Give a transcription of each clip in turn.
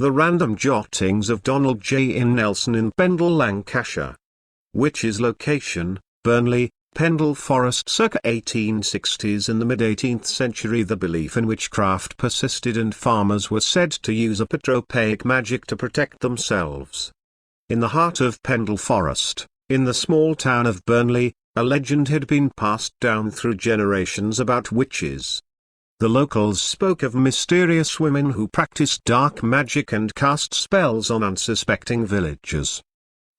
The Random Jottings of Donald J. in Nelson in Pendle, Lancashire. Witches location, Burnley, Pendle Forest circa 1860s. In the mid-18th century the belief in witchcraft persisted and farmers were said to use apotropaic magic to protect themselves. In the heart of Pendle Forest, in the small town of Burnley, a legend had been passed down through generations about witches. The locals spoke of mysterious women who practiced dark magic and cast spells on unsuspecting villagers.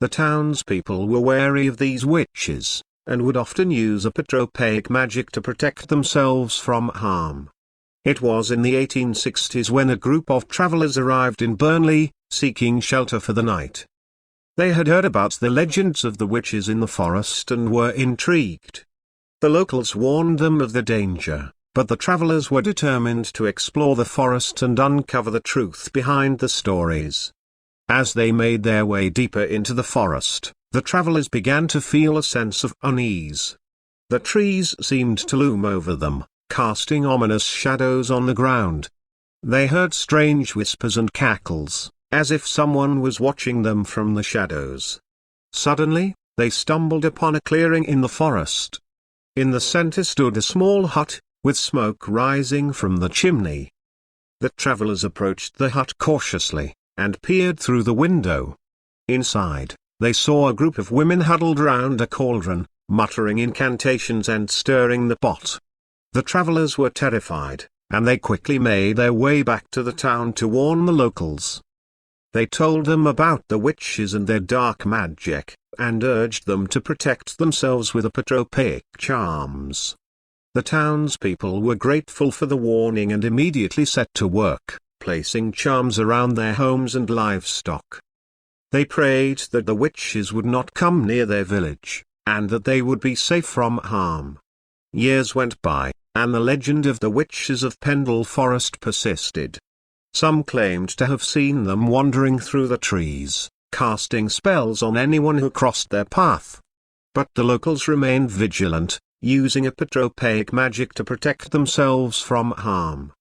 The townspeople were wary of these witches, and would often use apotropaic magic to protect themselves from harm. It was in the 1860s when a group of travelers arrived in Burnley, seeking shelter for the night. They had heard about the legends of the witches in the forest and were intrigued. The locals warned them of the danger, but the travelers were determined to explore the forest and uncover the truth behind the stories. As they made their way deeper into the forest, the travelers began to feel a sense of unease. The trees seemed to loom over them, casting ominous shadows on the ground. They heard strange whispers and cackles, as if someone was watching them from the shadows. Suddenly, they stumbled upon a clearing in the forest. In the center stood a small hut, with smoke rising from the chimney. The travelers approached the hut cautiously, and peered through the window. Inside, they saw a group of women huddled round a cauldron, muttering incantations and stirring the pot. The travelers were terrified, and they quickly made their way back to the town to warn the locals. They told them about the witches and their dark magic, and urged them to protect themselves with apotropaic charms. The townspeople were grateful for the warning and immediately set to work, placing charms around their homes and livestock. They prayed that the witches would not come near their village, and that they would be safe from harm. Years went by, and the legend of the witches of Pendle Forest persisted. Some claimed to have seen them wandering through the trees, casting spells on anyone who crossed their path. But the locals remained vigilant, using apotropaic magic to protect themselves from harm.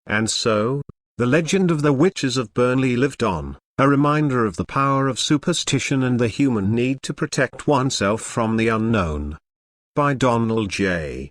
And so, the legend of the witches of Burnley lived on, a reminder of the power of superstition and the human need to protect oneself from the unknown. By Donald J.